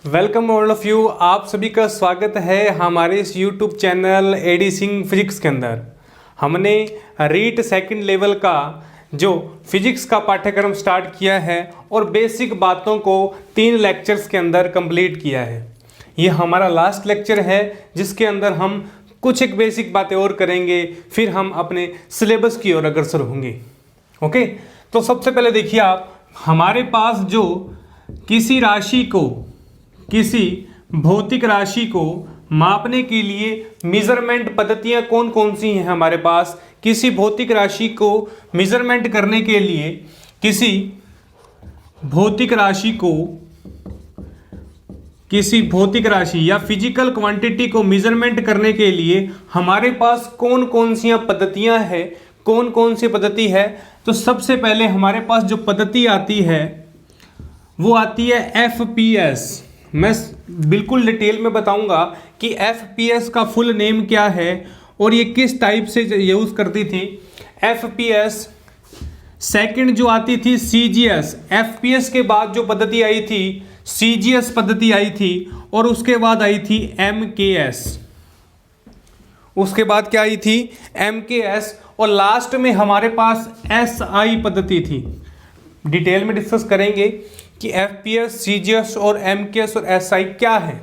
Welcome all of you. आप सभी का स्वागत है हमारे इस YouTube channel AD Singh physics के अंदर। हमने रीट सेकंड लेवल का जो फिजिक्स का पाठ्यक्रम स्टार्ट किया है और बेसिक बातों को 3 लेक्चर्स के अंदर कंप्लीट किया है। ये हमारा लास्ट लेक्चर है जिसके अंदर हम कुछ एक बेसिक बातें और करेंगे, फिर हम अपने सिलेबस की ओर अग्रसर होंगे। ओके, तो सबसे पहले देखिए आप, हमारे पास जो किसी भौतिक राशि को मापने के लिए मेजरमेंट पद्धतियां कौन कौन सी हैं हमारे पास। किसी भौतिक राशि को मेजरमेंट करने के लिए, किसी भौतिक राशि या फिजिकल क्वांटिटी को मेजरमेंट करने के लिए हमारे पास कौन कौन सी पद्धतियां हैं, कौन कौन सी पद्धति है। तो सबसे पहले हमारे पास जो पद्धति आती है वो आती है FPS। मैं बिल्कुल डिटेल में बताऊंगा कि FPS का फुल नेम क्या है और ये किस टाइप से यूज़ करती थी। FPS सेकंड जो आती थी CGS, FPS के बाद जो पद्धति आई थी CGS पद्धति आई थी, और उसके बाद आई थी MKS। उसके बाद क्या आई थी MKS, और लास्ट में हमारे पास SI पद्धति थी। डिटेल में डिस्कस करेंगे कि FPS, CGS और MKS और SI क्या है।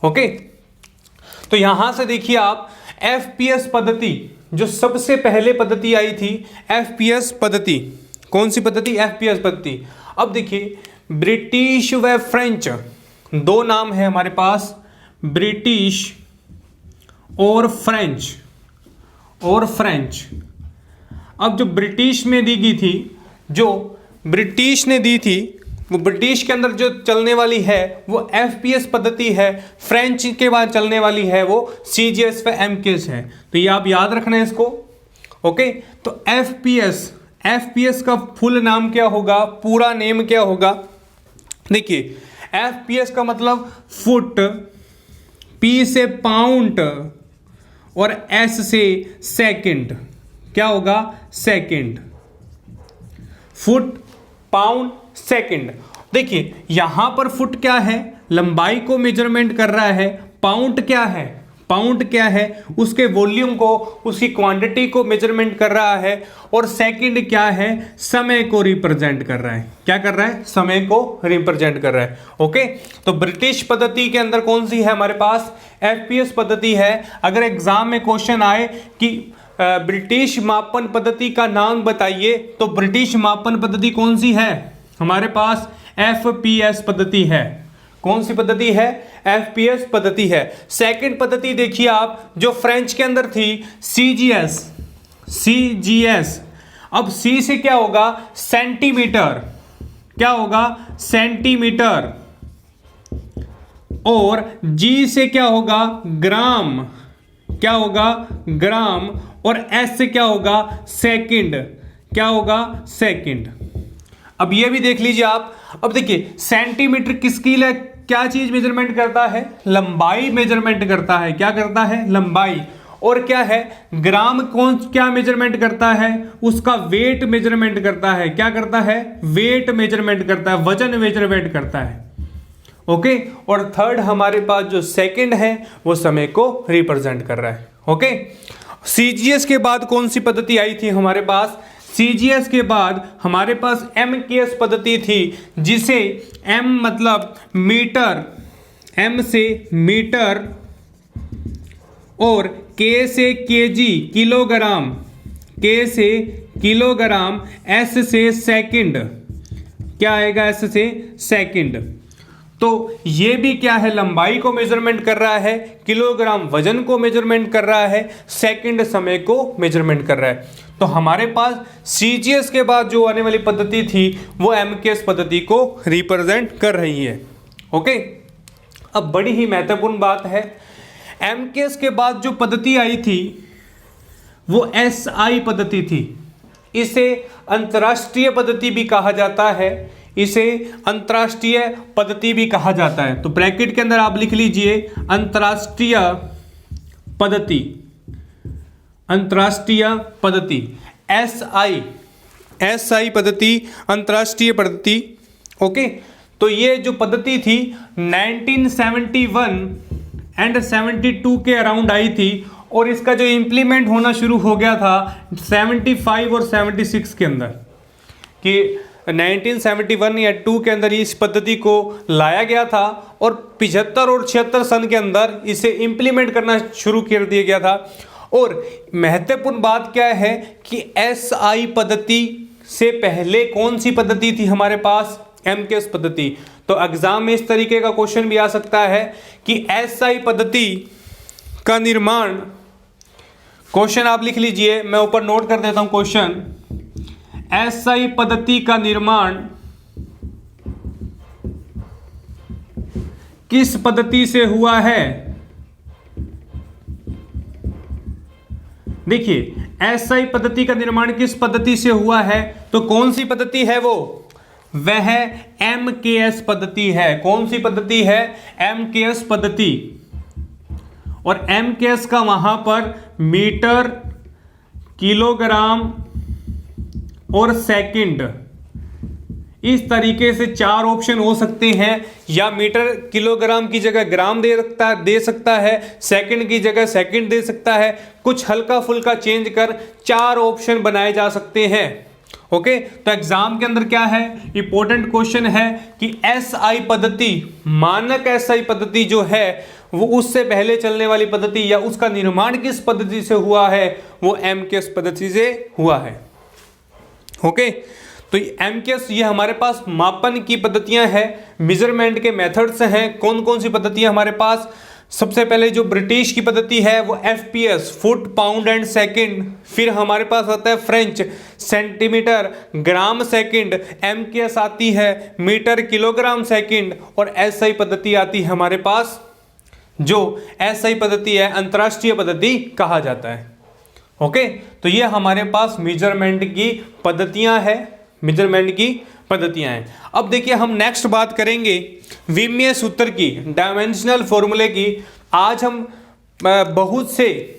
ओके, तो यहां से देखिए आप, FPS पद्धति जो सबसे पहले पद्धति आई थी, FPS पद्धति कौन सी पद्धति? FPS पद्धति। अब देखिए, ब्रिटिश व फ्रेंच दो नाम है हमारे पास, ब्रिटिश और फ्रेंच। अब जो ब्रिटिश में दी गई थी, जो ब्रिटिश ने दी थी, वो ब्रिटिश के अंदर जो चलने वाली है वो FPS पद्धति है। फ्रेंच के बाद चलने वाली है वो CGS व MKS है। तो ये आप याद रखना है इसको। ओके, तो FPS का फुल नाम क्या होगा, पूरा नेम क्या होगा? देखिए, FPS का मतलब फुट, P से पाउंड और S से सेकंड। क्या होगा? सेकंड। Foot, pound, second. देखिए यहां पर फुट क्या है, लंबाई को मेजरमेंट कर रहा है। पाउंड क्या है, उसके वॉल्यूम को, उसकी क्वांटिटी को मेजरमेंट कर रहा है। और सेकंड क्या है, समय को रिप्रेजेंट कर रहा है। क्या कर रहा है? समय को रिप्रेजेंट कर रहा है। ओके, तो ब्रिटिश पद्धति के अंदर कौन सी है हमारे पास? FPS पद्धति है। अगर एग्जाम में क्वेश्चन आए कि ब्रिटिश मापन पद्धति का नाम बताइए, तो ब्रिटिश मापन पद्धति कौन सी है हमारे पास? FPS पद्धति है। कौन सी पद्धति है? FPS पद्धति है। सेकंड पद्धति देखिए आप, जो फ्रेंच के अंदर थी, CGS। अब C से क्या होगा? सेंटीमीटर। क्या होगा? सेंटीमीटर। और G से क्या होगा? ग्राम। क्या होगा? ग्राम। और S से क्या होगा? सेकंड। क्या होगा? सेकंड। अब ये भी देख लीजिए आप। अब देखिए, सेंटीमीटर किसकी क्या चीज मेजरमेंट करता है? लंबाई मेजरमेंट करता है। क्या करता है? लंबाई। और क्या है? ग्राम क्या मेजरमेंट करता है? उसका वेट मेजरमेंट करता है। क्या करता है? वेट मेजरमेंट करता है, वजन मेजरमेंट करता है। ओके, और थर्ड हमारे पास जो सेकंड है वो समय को रिप्रेजेंट कर रहा है। ओके, CGS के बाद कौन सी पद्धति आई थी हमारे पास? CGS के बाद हमारे पास MKS पद्धति थी, जिसे M मतलब मीटर, M से मीटर, और K से kg किलोग्राम, K से किलोग्राम, S से सेकंड। क्या आएगा? S से सेकंड। तो ये भी क्या है? लंबाई को मेजरमेंट कर रहा है, किलोग्राम वजन को मेजरमेंट कर रहा है, सेकंड समय को मेजरमेंट कर रहा है। तो हमारे पास CGS के बाद जो आने वाली पद्धति थी वो MKS पद्धति को रिप्रेजेंट कर रही है। ओके, अब बड़ी ही महत्वपूर्ण बात है, MKS के बाद जो पद्धति आई थी वो SI पद्धति थी। इसे अंतरराष्ट्रीय पद्धति भी कहा जाता है। इसे अंतरराष्ट्रीय पद्धति भी कहा जाता है। तो ब्रैकेट के अंदर आप लिख लीजिए अंतरराष्ट्रीय पद्धति, अंतरराष्ट्रीय पद्धति SI पद्धति, अंतरराष्ट्रीय पद्धति। ओके, तो ये जो पद्धति थी 1971 एंड 72 के अराउंड आई थी और इसका जो इम्प्लीमेंट होना शुरू हो गया था 75 और 76 के अंदर, कि 1971 या 2 के अंदर इस पद्धति को लाया गया था और 75 और 76 सन के अंदर इसे इम्प्लीमेंट करना शुरू कर दिया गया था। और महत्वपूर्ण बात क्या है कि SI पद्धति से पहले कौन सी पद्धति थी हमारे पास, MKS पद्धति। तो एग्जाम में इस तरीके का क्वेश्चन भी आ सकता है कि SI पद्धति का निर्माण, क्वेश्चन आप लिख लीजिए, मैं ऊपर नोट कर देता हूं क्वेश्चन, SI पद्धति का निर्माण किस पद्धति से हुआ है। देखिए SI पद्धति का निर्माण किस पद्धति से हुआ है, तो कौन सी पद्धति है वह MKS पद्धति है। कौन सी पद्धति है, MKS पद्धति। और MKS का वहां पर मीटर, किलोग्राम और सेकंड, इस तरीके से 4 ऑप्शन हो सकते हैं, या मीटर किलोग्राम की जगह ग्राम दे सकता है, सेकंड की जगह सेकंड दे सकता है, कुछ हल्का फुल्का चेंज कर 4 ऑप्शन बनाए जा सकते हैं। ओके, तो एग्जाम के अंदर क्या है, इंपॉर्टेंट क्वेश्चन है कि SI पद्धति, मानक SI पद्धति जो है वो उससे पहले चलने वाली पद्धति या उसका निर्माण किस पद्धति से हुआ है, वो MKS पद्धति से हुआ है। ओके, तो MKS ये हमारे पास मापन की पद्धतियां हैं, मेजरमेंट के मेथड्स हैं। कौन कौन सी पद्धतियां हमारे पास, सबसे पहले जो ब्रिटिश की पद्धति है वो FPS, foot, pound and second. फिर हमारे पास आता है फ्रेंच, सेंटीमीटर, ग्राम, सेकंड। MKS आती है मीटर, किलोग्राम, सेकंड। और SI पद्धति आती है हमारे पास, जो SI पद्धति है अंतरराष्ट्रीय पद्धति कहा जाता है। ओके, तो ये हमारे पास मेजरमेंट की पद्धतियां हैं, मेजरमेंट की पद्धतियां हैं। अब देखिए हम नेक्स्ट बात करेंगे विमीय सूत्र की, डायमेंशनल फॉर्मूले की। आज हम बहुत से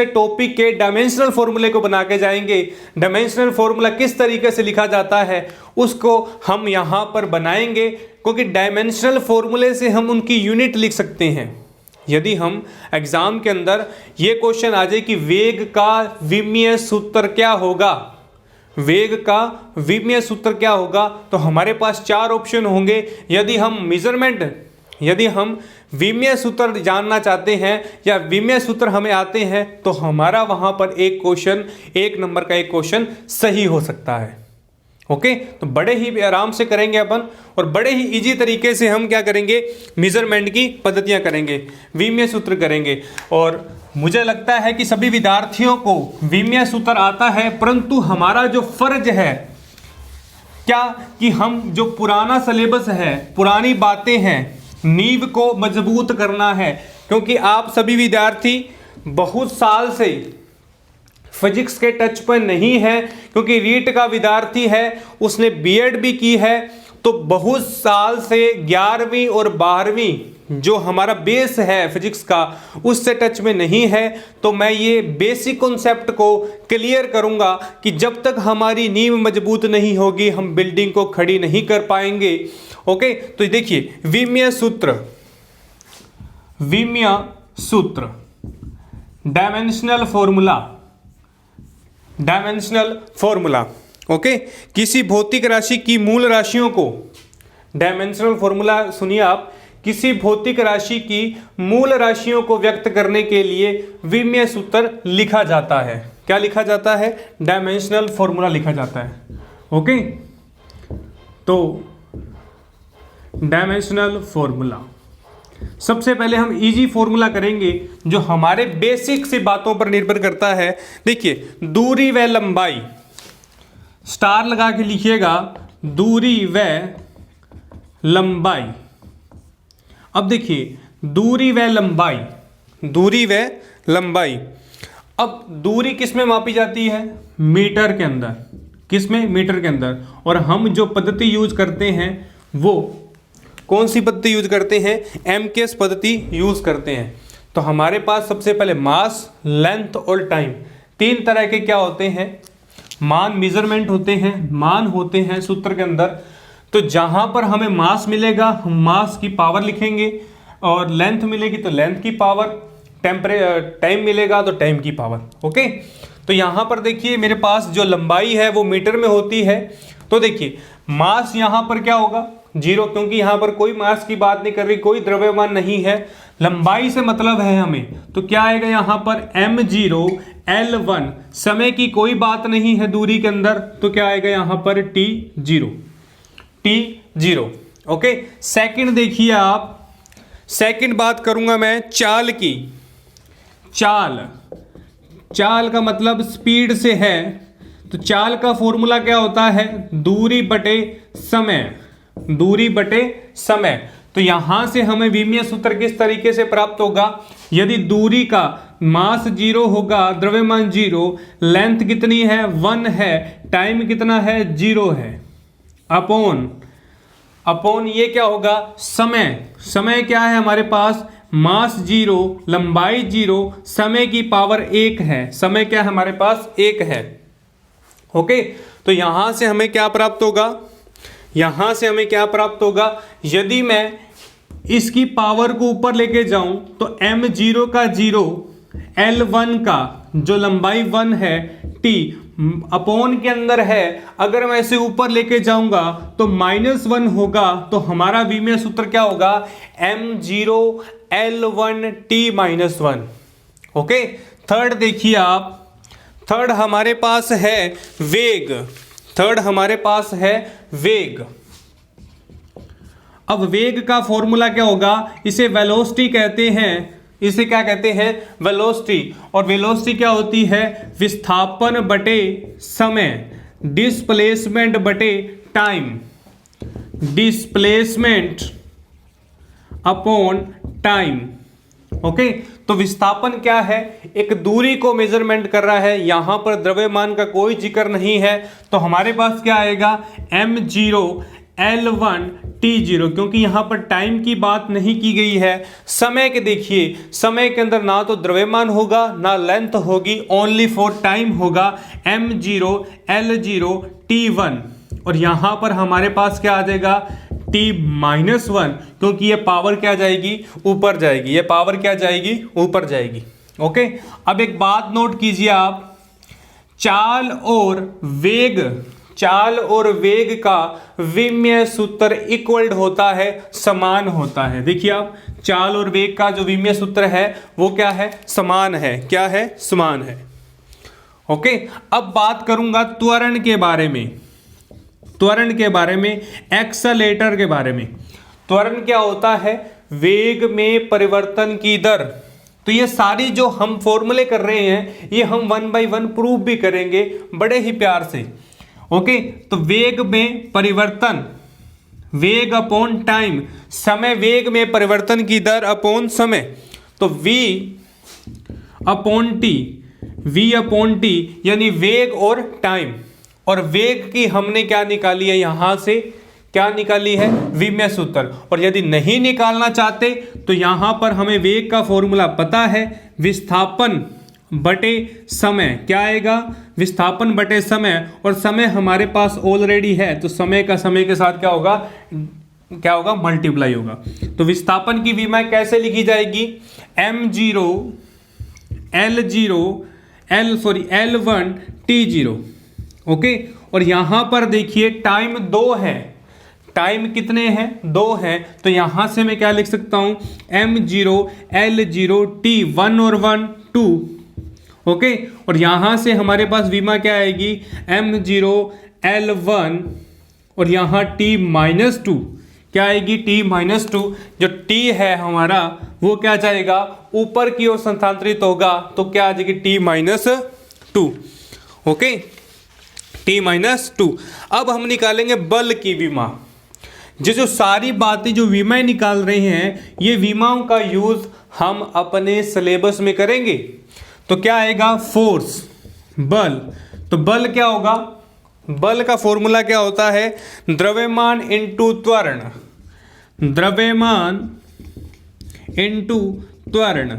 टॉपिक के डायमेंशनल फॉर्मूले को बना के जाएंगे। डायमेंशनल फॉर्मूला किस तरीके से लिखा जाता है उसको हम यहाँ पर बनाएंगे, क्योंकि डायमेंशनल फॉर्मूले से हम उनकी यूनिट लिख सकते हैं। यदि हम एग्जाम के अंदर ये क्वेश्चन आ जाए कि वेग का विमीय सूत्र क्या होगा, वेग का विमीय सूत्र क्या होगा, तो हमारे पास 4 ऑप्शन होंगे। यदि हम विमीय सूत्र जानना चाहते हैं या विमीय सूत्र हमें आते हैं, तो हमारा वहां पर एक नंबर का एक क्वेश्चन सही हो सकता है। ओके, तो बड़े ही आराम से करेंगे अपन, और बड़े ही इजी तरीके से हम क्या करेंगे, मेजरमेंट की पद्धतियां करेंगे, विमीय सूत्र करेंगे। और मुझे लगता है कि सभी विद्यार्थियों को विमीय सूत्र आता है, परंतु हमारा जो फर्ज है क्या कि हम जो पुराना सिलेबस है, पुरानी बातें हैं, नींव को मजबूत करना है। क्योंकि आप सभी विद्यार्थी बहुत साल से फिजिक्स के टच पर नहीं है, क्योंकि रीट का विद्यार्थी है, उसने बीएड भी की है, तो बहुत साल से 11वीं और 12वीं जो हमारा बेस है फिजिक्स का, उससे टच में नहीं है। तो मैं ये बेसिक कॉन्सेप्ट को क्लियर करूंगा कि जब तक हमारी नींव मजबूत नहीं होगी हम बिल्डिंग को खड़ी नहीं कर पाएंगे। ओके, तो देखिए विमीय सूत्र, डायमेंशनल फॉर्मूला। ओके, किसी भौतिक राशि की मूल राशियों को, डायमेंशनल फॉर्मूला सुनिए आप, किसी भौतिक राशि की मूल राशियों को व्यक्त करने के लिए विमीय सूत्र लिखा जाता है। क्या लिखा जाता है, डायमेंशनल फॉर्मूला लिखा जाता है। ओके, तो डायमेंशनल फॉर्मूला, सबसे पहले हम इजी फॉर्मूला करेंगे जो हमारे बेसिक सी बातों पर निर्भर करता है। देखिए दूरी व लंबाई, स्टार लगा के लिखिएगा, दूरी व लंबाई। अब देखिए दूरी व लंबाई, अब दूरी किस में मापी जाती है, मीटर के अंदर। किस में, मीटर के अंदर। और हम जो पद्धति यूज करते हैं वो कौन सी पद्धति यूज करते हैं, MKS पद्धति यूज करते हैं। तो हमारे पास सबसे पहले मास, लेंथ और टाइम, 3 तरह के क्या होते हैं, मान, मेजरमेंट होते हैं, मान होते हैं सूत्र के अंदर। तो जहां पर हमें मास मिलेगा हम मास की पावर लिखेंगे, और लेंथ मिलेगी तो लेंथ की पावर, टाइम मिलेगा तो टाइम की पावर। ओके, तो यहां पर देखिए मेरे पास जो लंबाई है वो मीटर में होती है, तो देखिए मास यहां पर क्या होगा 0, क्योंकि यहां पर कोई मास की बात नहीं कर रही, कोई द्रव्यमान नहीं है, लंबाई से मतलब है हमें, तो क्या आएगा यहां पर m0 L1, समय की कोई बात नहीं है दूरी के अंदर, तो क्या आएगा यहां पर t0। ओके, सेकंड देखिए आप, सेकंड बात करूंगा मैं चाल की। चाल का मतलब स्पीड से है, तो चाल का फॉर्मूला क्या होता है, दूरी बटे समय। तो यहां से हमें विमीय सूत्र किस तरीके से प्राप्त होगा, यदि दूरी का मास 0 होगा, द्रव्यमान 0, लेंथ कितनी है 1 है, टाइम कितना है 0 है, अपॉन ये क्या होगा समय क्या है हमारे पास, मास 0, लंबाई 0, समय की पावर 1 है, समय क्या है हमारे पास 1 है। ओके, तो यहां से हमें क्या प्राप्त होगा, यदि मैं इसकी पावर को ऊपर लेके जाऊं तो m0 का 0, L1 का जो लंबाई 1 है, t अपॉन के अंदर है, अगर मैं इसे ऊपर लेके जाऊंगा तो -1 होगा, तो हमारा विमीय सूत्र क्या होगा, m0 L1 t-1। Okay, third देखिए आप, थर्ड हमारे पास है वेग। अब वेग का फॉर्मूला क्या होगा, इसे वेलोसिटी कहते हैं, वेलोसिटी, और वेलोसिटी क्या होती है, विस्थापन बटे समय, डिस्प्लेसमेंट बटे time, displacement upon time. Okay, तो विस्थापन क्या है, एक दूरी को मेजरमेंट कर रहा है, यहां पर द्रव्यमान का कोई जिक्र नहीं है, तो हमारे पास क्या आएगा m0 L1 t0, क्योंकि यहां पर टाइम की बात नहीं की गई है। समय के देखिए, समय के अंदर ना तो द्रव्यमान होगा ना लेंथ होगी, ओनली फॉर टाइम होगा, m0 L0 t1, और यहां पर हमारे पास क्या आ जाएगा t-1, क्योंकि ये पावर क्या जाएगी, ऊपर जाएगी, ओके, अब एक बात नोट कीजिए आप, चाल और वेग का विमीय सूत्र इक्वल होता है, समान होता है। देखिए आप, चाल और वेग का जो विमीय सूत्र है वो क्या है, समान है। ओके, अब बात करूंगा त्वरण के बारे में, एक्सेलेरेटर के बारे में। त्वरण क्या होता है, वेग में परिवर्तन की दर। तो ये सारी जो हम फॉर्मूले कर रहे हैं ये हम 1 by 1 प्रूव भी करेंगे बड़े ही प्यार से। ओके, तो वेग में परिवर्तन, वेग अपॉन टाइम, समय वेग में परिवर्तन की दर अपॉन समय, तो v अपॉन टी यानी वेग और टाइम, और वेग की हमने क्या निकाली है, यहां से क्या निकाली है, विमीय सूत्र। और यदि नहीं निकालना चाहते तो यहां पर हमें वेग का फॉर्मूला पता है, विस्थापन बटे समय, क्या आएगा, विस्थापन बटे समय, और समय हमारे पास ऑलरेडी है, तो समय का समय के साथ क्या होगा मल्टीप्लाई होगा। तो विस्थापन की विमा कैसे लिखी जाएगी, m0 L1 t0। ओके, और यहां पर देखिए टाइम 2 है, टाइम कितने हैं, 2 हैं, तो यहां से मैं क्या लिख सकता हूं, m0 L0 t1 और 1 2। ओके, और यहां से हमारे पास विमा क्या आएगी, m0 L1 और यहां t-2, क्या आएगी t-2, जो t है हमारा वो क्या जाएगा ऊपर की ओर स्थानांतरित होगा, तो क्या आ जाएगी t-2। Okay, t-2। अब हम निकालेंगे बल की विमा। जो सारी बातें जो विमा निकाल रहे हैं, ये विमाओं का यूज हम अपने सिलेबस में करेंगे। तो क्या आएगा, फोर्स, बल। तो बल क्या होगा, बल का फॉर्मूला क्या होता है, द्रव्यमान इंटू त्वरण, द्रव्यमान इंटू त्वरण,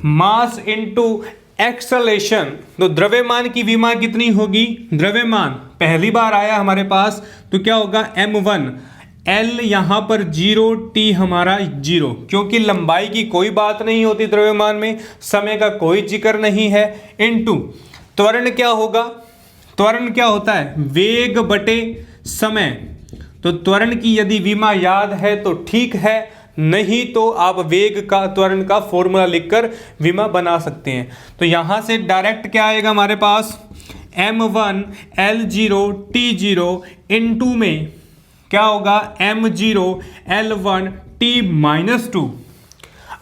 मास इंटू एक्सेलेरेशन, तो द्रव्यमान की विमा कितनी होगी? द्रव्यमान पहली बार आया हमारे पास तो क्या होगा? m1, l यहां पर 0, t हमारा 0, क्योंकि लंबाई की कोई बात नहीं होती द्रव्यमान में, समय का कोई जिक्र नहीं है। इनटू त्वरण क्या होगा? त्वरण क्या होता है? वेग बटे समय। तो त्वरण की यदि विमा याद है तो ठीक है, नहीं तो आप वेग का त्वरण का फॉर्मूला लिखकर विमा बना सकते हैं। तो यहां से डायरेक्ट क्या आएगा हमारे पास? m1 l0 t0 इनटू में क्या होगा? m0 l1 t-2।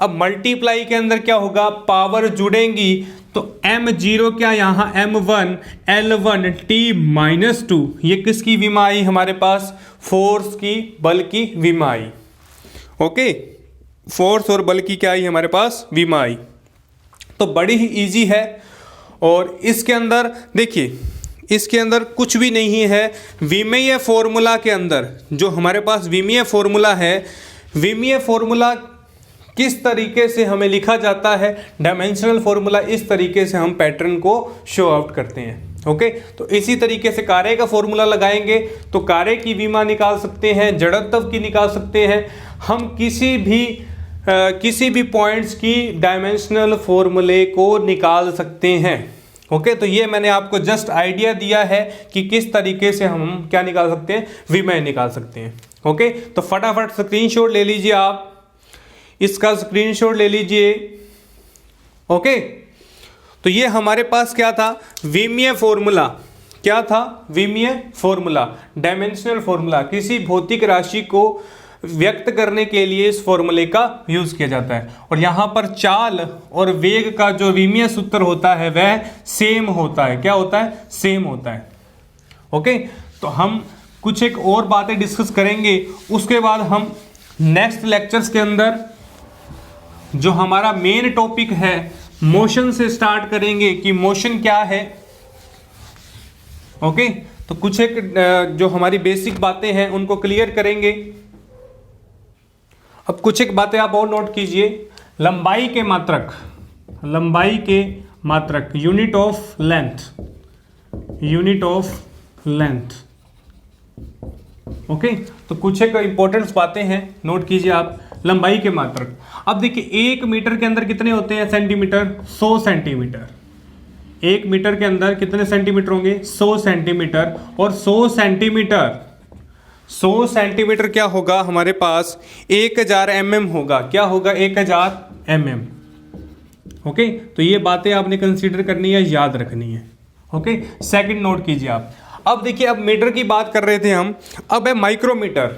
अब मल्टीप्लाई के अंदर क्या होगा? पावर जुड़ेंगी तो m0 क्या यहाँ m1 l1 t-2, ये किसकी विमा आई हमारे पास? फोर्स की, बल की विमा आई। ओके, फोर्स और बल की क्या आई हमारे पास? विमा आई। तो बड़ी ही इजी है। और इसके अंदर देखिए, इसके अंदर कुछ भी नहीं है। विमीय फॉर्मूला के अंदर जो हमारे पास विमीय फॉर्मूला है, विमीय फॉर्मूला किस तरीके से हमें लिखा जाता है? डायमेंशनल फॉर्मूला इस तरीके से हम पैटर्न को शो आउट करते हैं। ओके, तो इसी तरीके से कार्य का फॉर्मूला लगाएंगे तो कार्य की विमा निकाल सकते हैं, जड़त्व की निकाल सकते हैं, हम किसी भी पॉइंट्स की डायमेंशनल फॉर्मूले को निकाल सकते हैं। ओके, तो ये मैंने आपको जस्ट आइडिया दिया है कि किस तरीके से हम क्या निकाल सकते हैं? विमेय निकाल सकते हैं। ओके, तो फटाफट स्क्रीनशॉट ले लीजिए, आप इसका स्क्रीनशॉट ले लीजिए। ओके, तो ये हमारे पास क्या था? विमीय फॉर्मूला। क्या था? विमीय फॉर्मूला, डायमेंशनल फॉर्मूला। किसी भौतिक राशि को व्यक्त करने के लिए इस फॉर्मूले का यूज किया जाता है। और यहां पर चाल और वेग का जो विमीय सूत्र होता है वह सेम होता है। क्या होता है? सेम होता है। ओके, तो हम कुछ एक और बातें डिस्कस करेंगे, उसके बाद हम नेक्स्ट लेक्चर्स के अंदर जो हमारा मेन टॉपिक है मोशन से स्टार्ट करेंगे कि मोशन क्या है। ओके, तो कुछ एक जो हमारी बेसिक बातें हैं उनको क्लियर करेंगे। अब कुछ एक बातें आप और नोट कीजिए। लंबाई के मात्रक, लंबाई के मात्रक, unit of length, unit of length. Okay, तो कुछ एक इंपॉर्टेंट बातें हैं, नोट कीजिए आप। लंबाई के मात्रक, अब देखिए 1 मीटर के अंदर कितने होते हैं सेंटीमीटर? 100 सेंटीमीटर। 1 मीटर के अंदर कितने सेंटीमीटर होंगे? 100 सेंटीमीटर। और 100 सेंटीमीटर क्या होगा हमारे पास? 1000 mm होगा। क्या होगा? 1000 mm। ओके, तो ये बातें आपने कंसीडर करनी है, याद रखनी है। ओके, सेकंड नोट कीजिए आप। अब देखिए, अब मीटर की बात कर रहे थे हम, अब है माइक्रोमीटर।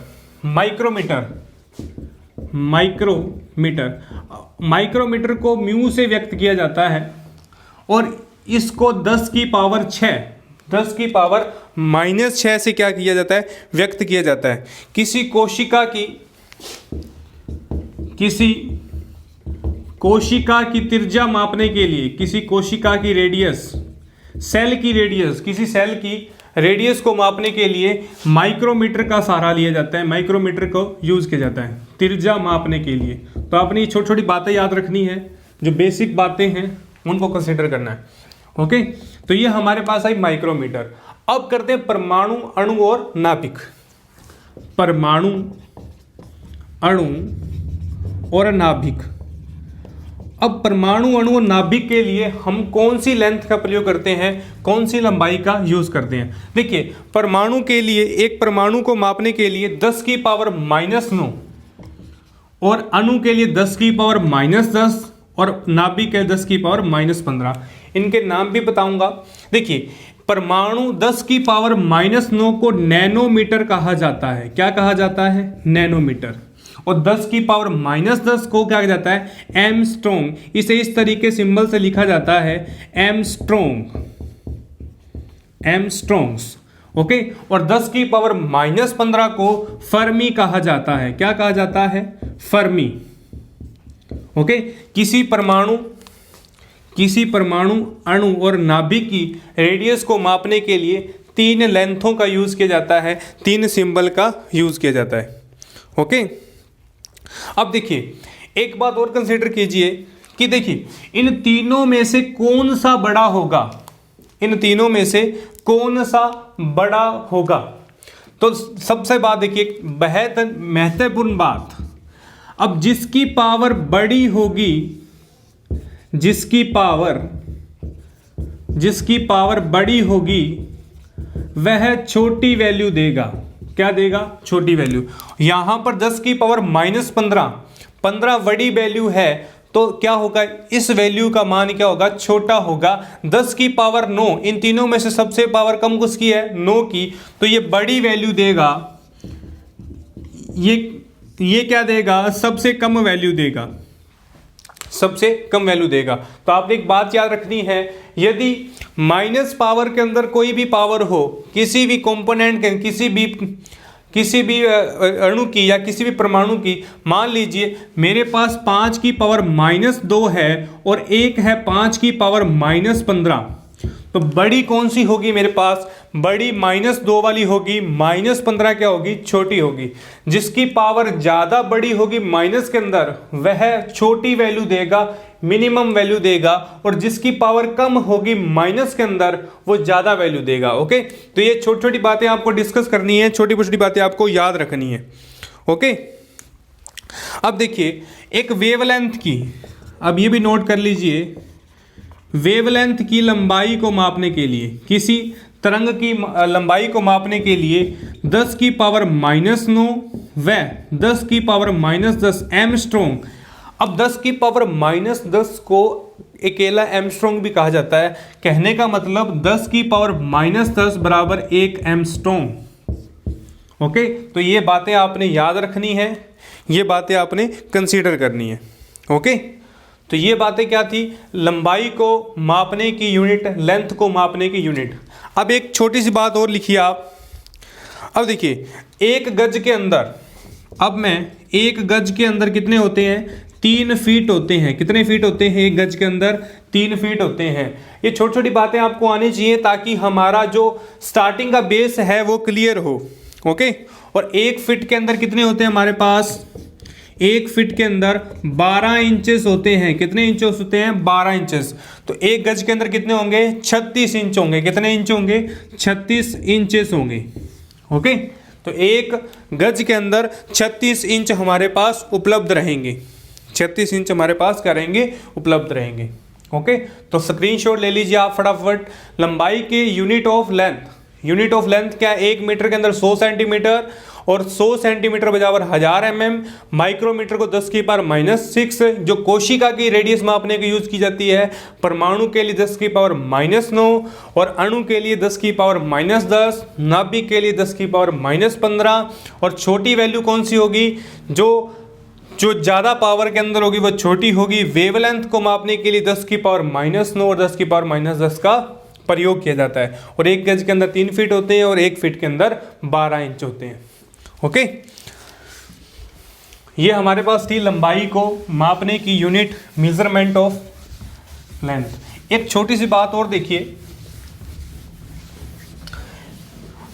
माइक्रोमीटर को म्यू से व्यक्त किया जाता है और इसको 10 की पावर 6 से क्या किया जाता है? व्यक्त किया जाता है। किसी कोशिका की त्रिज्या मापने के लिए, किसी कोशिका की रेडियस, सेल की रेडियस, किसी सेल की रेडियस को मापने के लिए माइक्रोमीटर का सहारा लिया जाता है। माइक्रोमीटर को यूज किया जाता है त्रिज्या मापने के लिए। तो आपने ये छोटी छोटी बातें याद रखनी है, जो बेसिक बातें हैं उनको कंसीडर करना है। ओके, तो ये हमारे पास आई माइक्रोमीटर। अब करते हैं परमाणु, अणु और नाभिक। परमाणु, अणु और नाभिक। अब परमाणु, अणु और नाभिक के लिए हम कौन सी लेंथ का प्रयोग करते हैं, कौन सी लंबाई का यूज करते हैं? देखिए, परमाणु के लिए, एक परमाणु को मापने के लिए 10 की पावर -9 और अणु के लिए 10 की पावर -10 और नाभिक के 10 की पावर -15। इनके नाम भी बताऊंगा। देखिए, परमाणु 10 की पावर -9 को नैनोमीटर कहा जाता है। क्या कहा जाता है? नैनोमीटर। और 10 की पावर -10 को क्या कहा जाता है? एमस्ट्रॉन्ग। इसे इस तरीके सिंबल से लिखा जाता है एमस्ट्रॉन्ग्स। ओके, और 10 की पावर -15 को फर्मी कहा जाता है। क्या कहा जाता है? फर्मी। ओके, किसी परमाणु, अणु और नाभिक की रेडियस को मापने के लिए 3 लेंथों का यूज किया जाता है, 3 सिंबल का यूज किया जाता है। ओके, अब देखिए एक बात और कंसीडर कीजिए कि देखिए इन तीनों में से कौन सा बड़ा होगा, इन तीनों में से कौन सा बड़ा होगा। तो सबसे बात देखिए, बेहद महत्वपूर्ण बात, अब जिसकी पावर बड़ी होगी, जिसकी पावर बड़ी होगी वह छोटी वैल्यू देगा। क्या देगा? छोटी वैल्यू। यहां पर 10 की पावर -15 बड़ी वैल्यू है, तो क्या होगा, इस वैल्यू का मान क्या होगा, छोटा होगा। 10 की पावर 9, इन तीनों में से सबसे पावर कम किसकी है, 9 की, तो ये बड़ी वैल्यू देगा, ये क्या देगा, सबसे कम वैल्यू देगा, सबसे कम वैल्यू देगा। तो आपने एक बात याद रखनी है, यदि माइनस पावर के अंदर कोई भी पावर हो, किसी भी कंपोनेंट के, किसी भी अणु की या किसी भी परमाणु की, मान लीजिए मेरे पास 5 की पावर -2 है और एक है 5 की पावर -15, तो बड़ी कौन सी होगी मेरे पास, बड़ी -2 वाली होगी, -15 क्या होगी, छोटी होगी। जिसकी पावर ज्यादा बड़ी होगी माइनस के अंदर वह छोटी वैल्यू देगा, मिनिमम वैल्यू देगा, और जिसकी पावर कम होगी माइनस के अंदर वो ज्यादा वैल्यू देगा। ओके, तो ये छोटी छोटी बातें आपको डिस्कस करनी है, छोटी छोटी बातें आपको याद रखनी है। ओके, अब देखिए एक वेवलेंथ की, अब ये भी नोट कर लीजिए, वेवलेंथ की लंबाई को मापने के लिए, किसी तरंग की लंबाई को मापने के लिए 10 की पावर -9 व 10 की पावर -10 एमस्ट्रॉन्ग। अब 10 की पावर -10 को अकेला एमस्ट्रॉन्ग भी कहा जाता है। कहने का मतलब 10 की पावर -10 बराबर 1 एमस्ट्रॉन्ग। ओके, तो ये बातें आपने याद रखनी है, ये बातें आपने कंसीडर करनी है। ओके, तो ये बातें क्या थी, लंबाई को मापने की यूनिट, लेंथ को मापने की यूनिट। अब एक छोटी सी बात और लिखिए आप, अब देखिए एक गज के अंदर, अब मैं एक गज के अंदर कितने होते हैं, 3 फीट होते हैं। कितने फीट होते हैं एक गज के अंदर, 3 फीट होते हैं। ये छोटी छोटी बातें आपको आनी चाहिए ताकि हमारा जो स्टार्टिंग का बेस है वो क्लियर हो। ओके, और 1 फीट के अंदर कितने होते हैं हमारे पास, 1 फीट के अंदर 12 इंचेस होते हैं। कितने इंचेस होते हैं, 12 इंचेस। तो एक गज के अंदर कितने होंगे, 36 इंच होंगे। कितने इंच होंगे, 36 इंचेस होंगे। ओके, तो एक गज के अंदर 36 इंच हमारे पास उपलब्ध रहेंगे, 36 इंच हमारे पास करेंगे, उपलब्ध रहेंगे। ओके, तो स्क्रीनशॉट ले लीजिए आप फटाफट। लंबाई के unit of length, unit of length क्या है, 1 मीटर के अंदर 100 सेंटीमीटर, और 100 सेंटीमीटर बराबर 1000 mm। माइक्रोमीटर को 10 की पावर -6, जो कोशिका की रेडियस मापने के यूज की जाती है। परमाणु के लिए 10 की पावर -9, और अणु के लिए 10 की पावर -10, नाभिक के लिए 10 की पावर -15। और छोटी वैल्यू कौन सी होगी, जो ज़्यादा पावर के अंदर होगी वो छोटी होगी। वेवलेंथ को मापने के लिए 10 की पावर -9 और 10 की पावर -10 का प्रयोग किया जाता है। और एक गज के अंदर 3 फीट होते हैं और 1 फीट के अंदर 12 इंच होते हैं। ओके, ये हमारे पास थी लंबाई को मापने की यूनिट, मेजरमेंट ऑफ लेंथ। एक छोटी सी बात और देखिए,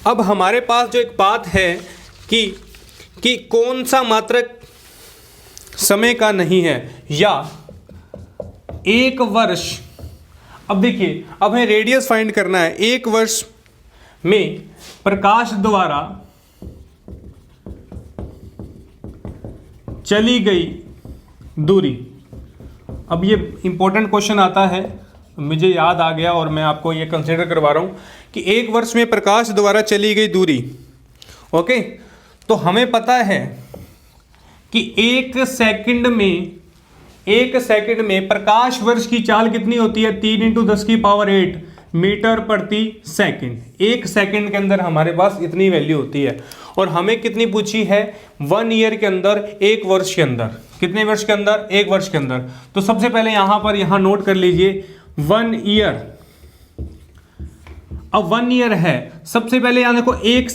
अब हमारे पास जो एक बात है कि कौन सा मात्रक समय का नहीं है, या 1 वर्ष। अब देखिए, अब हमें रेडियस फाइंड करना है। 1 वर्ष में प्रकाश द्वारा चली गई दूरी। अब ये इंपॉर्टेंट क्वेश्चन आता है, मुझे याद आ गया और मैं आपको ये कंसीडर करवा रहा हूं कि 1 वर्ष में प्रकाश द्वारा चली गई दूरी। ओके, तो हमें पता है कि 1 सेकंड में प्रकाश वर्ष की चाल कितनी होती है, 3 × 10 की पावर 8 मीटर प्रति सेकंड। 1 सेकंड के अंदर हमारे पास इतनी वैल्यू होती है। और हमें कितनी पूछी है, 1 ईयर के अंदर, 1 वर्ष के अंदर। कितने वर्ष के अंदर, 1 वर्ष के अंदर। तो सबसे पहले यहां नोट कर लीजिए 1 ईयर। अब 1 ईयर है, सबसे पहले यहां देखो 1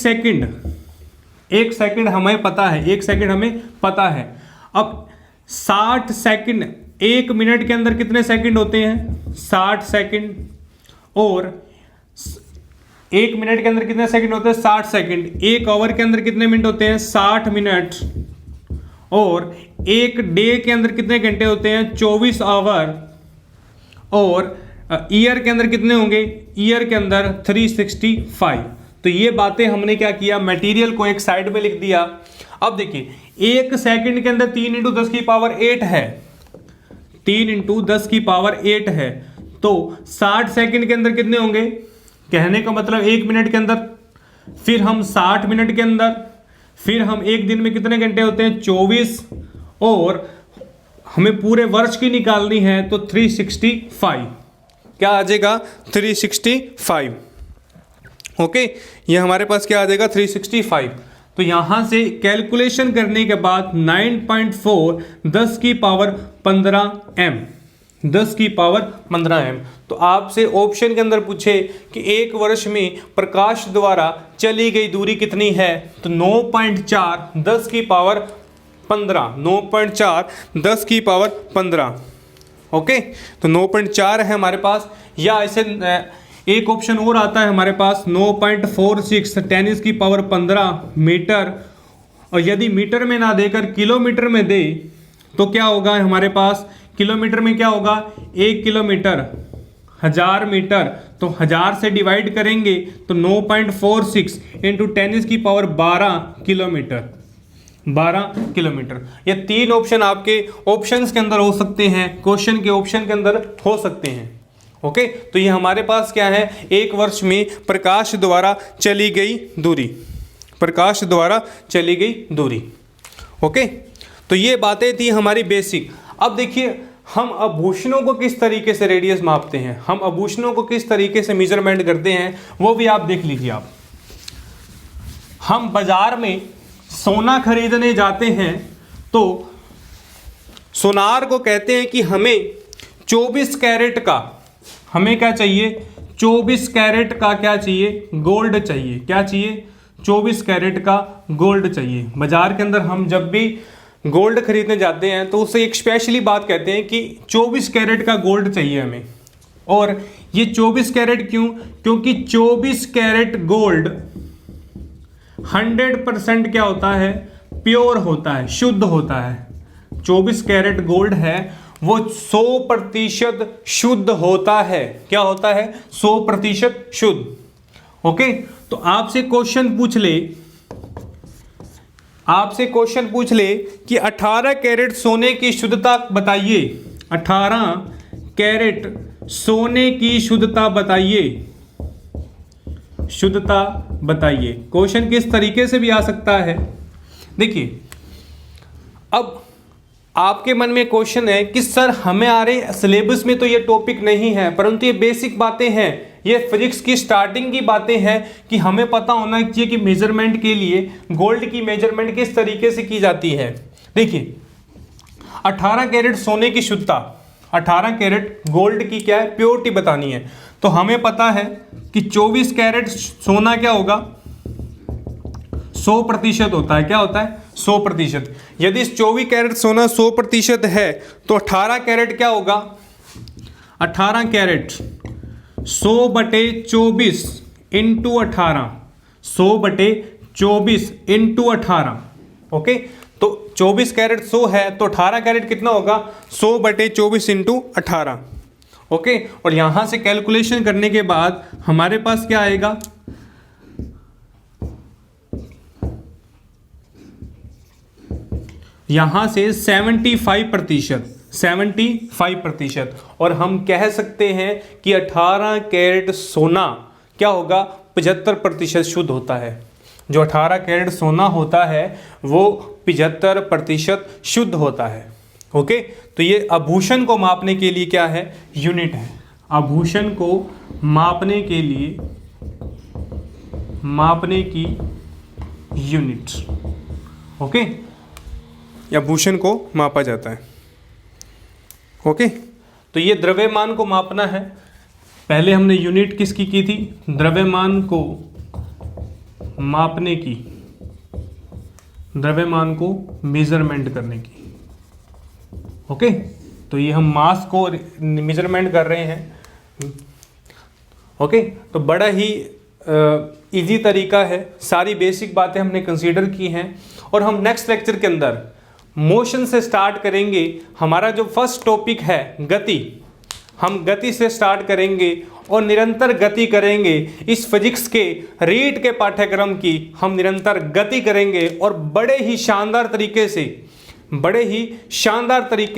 सेकंड हमें पता है, 1 सेकंड हमें पता है। अब 60 सेकंड, 1 मिनट के अंदर कितने सेकंड होते हैं, 60 सेकंड। और 1 मिनट के अंदर कितने सेकंड होते हैं, 60 सेकंड। 1 आवर के अंदर कितने मिनट होते हैं, 60 मिनट। और एक डे के अंदर कितने घंटे होते हैं, 24 आवर, और ईयर के अंदर कितने होंगे, ईयर के अंदर 365। तो ये बातें हमने क्या किया, मटेरियल को एक साइड में लिख दिया। अब देखिए एक सेकंड के अंदर 3 × 10 की पावर 8 है, 3 × 10 की पावर 8 है, तो 60 सेकंड के अंदर कितने होंगे, कहने का मतलब 1 मिनट के अंदर, फिर हम 60 मिनट के अंदर, फिर हम एक दिन में कितने घंटे होते हैं, 24, और हमें पूरे वर्ष की निकालनी है तो 365, क्या आ जाएगा 365। ओके, ये हमारे पास क्या आ जाएगा 365। तो यहां से कैलकुलेशन करने के बाद 9.4 10 की पावर 15 m, 10 की पावर 15 m। तो आपसे ऑप्शन के अंदर पूछे कि एक वर्ष में प्रकाश द्वारा चली गई दूरी कितनी है, तो 9.4 10 की पावर 15, 9.4 10 की पावर 15। ओके, तो 9.4 है हमारे पास, या ऐसे एक ऑप्शन और आता है हमारे पास 9.46 10 की पावर 15 मीटर, और यदि मीटर में ना देकर किलोमीटर में दे तो क्या होगा हमारे पास, किलोमीटर में क्या होगा, 1 किलोमीटर 1000 मीटर, तो 1000 से डिवाइड करेंगे तो 9.46 × 10 की पावर 12 किलोमीटर, 12 किलोमीटर। ये 3 ऑप्शन आपके ऑप्शंस के अंदर हो सकते हैं, क्वेश्चन के ऑप्शन के अंदर हो सकते हैं। ओके, तो ये हमारे पास क्या है, एक वर्ष में प्रकाश द्वारा चली गई दूरी, प्रकाश द्वारा चली गई दूरी। ओके, तो ये बातें थी हमारी बेसिक। अब देखिए हम आभूषणों को किस तरीके से रेडियस मापते हैं, हम आभूषणों को किस तरीके से मेजरमेंट करते हैं, वो भी आप देख लीजिए। आप हम बाजार में सोना खरीदने जाते हैं तो सोनार को कहते हैं कि हमें 24 कैरेट का, हमें क्या चाहिए, 24 कैरेट का क्या चाहिए, गोल्ड चाहिए, क्या चाहिए, 24 कैरेट का गोल्ड चाहिए। बाजार के अंदर हम जब भी गोल्ड खरीदने जाते हैं तो उसे एक स्पेशली बात कहते हैं कि 24 कैरेट का गोल्ड चाहिए हमें। और ये 24 कैरेट क्यों, क्योंकि 24 कैरेट गोल्ड 100% क्या होता है, प्योर होता है, शुद्ध होता है। 24 कैरेट गोल्ड है वो 100% शुद्ध होता है, क्या होता है, 100% शुद्ध। ओके, तो आपसे क्वेश्चन पूछ ले, आपसे क्वेश्चन पूछ ले कि 18 कैरेट सोने की शुद्धता बताइए, 18 कैरेट सोने की शुद्धता बताइए, शुद्धता बताइए। क्वेश्चन किस तरीके से भी आ सकता है। देखिए अब आपके मन में क्वेश्चन है कि सर हमें आ रहे सिलेबस में तो ये टॉपिक नहीं है, परंतु ये बेसिक बातें हैं, ये फिजिक्स की स्टार्टिंग की बातें हैं कि हमें पता होना चाहिए कि मेजरमेंट के लिए गोल्ड की मेजरमेंट किस तरीके से की जाती है। देखिए 18 कैरेट सोने की शुद्धता, 18 कैरेट गोल्ड की क्या है, प्योरिटी बतानी है। तो हमें पता है कि 24 कैरेट सोना क्या होगा, 100% होता है, क्या होता है, 100%। यदि 24 कैरेट सोना 100% है तो 18 कैरेट क्या होगा, 18 कैरेट 100/24 × 18, 100/24 × 18। ओके, तो 24 कैरेट 100 है तो 18 कैरेट कितना होगा, 100/24 × 18। ओके, और यहां से कैलकुलेशन करने के बाद हमारे पास क्या आएगा, यहां से 75%, 75%। और हम कह सकते हैं कि 18 कैरेट सोना क्या होगा, 75% शुद्ध होता है। जो 18 कैरेट सोना होता है वो 75% शुद्ध होता है। ओके, तो ये आभूषण को मापने के लिए क्या है, यूनिट है। आभूषण को मापने के लिए, मापने की यूनिट। ओके, आभूषण को मापा जाता है। ओके, तो ये द्रव्यमान को मापना है। पहले हमने यूनिट किसकी की थी, द्रव्यमान को मापने की, द्रव्यमान को मेजरमेंट करने की। ओके, तो ये हम मास को मेजरमेंट कर रहे हैं। ओके, तो बड़ा ही इजी तरीका है, सारी बेसिक बातें हमने कंसीडर की हैं। और हम नेक्स्ट लेक्चर के अंदर मोशन से स्टार्ट करेंगे। हमारा जो फर्स्ट टॉपिक है गति, हम गति से स्टार्ट करेंगे और निरंतर गति करेंगे। इस फिजिक्स के रीट के पाठ्यक्रम की हम निरंतर गति करेंगे और बड़े ही शानदार तरीके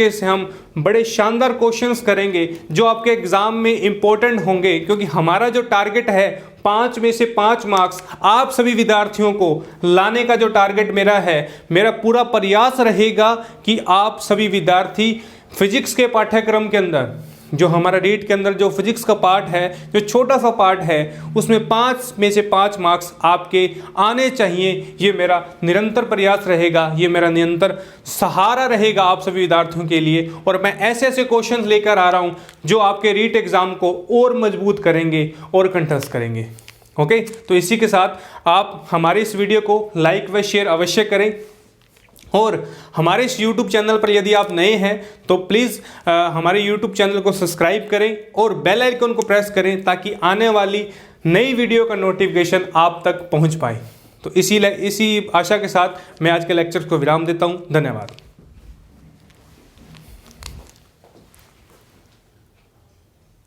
से हम बड़े शानदार क्वेश्चंस करेंगे जो आपके एग्जाम में इंपॉर्टेंट होंगे, क्योंकि हमारा जो टारगेट है 5 में से 5 मार्क्स आप सभी विद्यार्थियों को लाने का जो टारगेट मेरा है, मेरा पूरा प्रयास रहेगा कि आप सभी विद्यार्थी फिजिक्स के पाठ्यक्रम के अंदर, जो हमारा रीट के अंदर जो फिजिक्स का पार्ट है, जो छोटा सा पार्ट है, उसमें 5 में से 5 मार्क्स आपके आने चाहिए। ये मेरा निरंतर प्रयास रहेगा, ये मेरा निरंतर सहारा रहेगा आप सभी विद्यार्थियों के लिए। और मैं ऐसे ऐसे क्वेश्चंस लेकर आ रहा हूँ जो आपके रीट एग्जाम को और मजबूत करेंगे और कंठस्थ करेंगे। ओके, तो इसी के साथ आप हमारे इस वीडियो को लाइक व शेयर अवश्य करें और हमारे इस YouTube चैनल पर यदि आप नए हैं तो प्लीज़ हमारे YouTube चैनल को सब्सक्राइब करें और बेल आइकन को प्रेस करें ताकि आने वाली नई वीडियो का नोटिफिकेशन आप तक पहुंच पाए। तो इसी आशा के साथ मैं आज के लेक्चर को विराम देता हूं। धन्यवाद।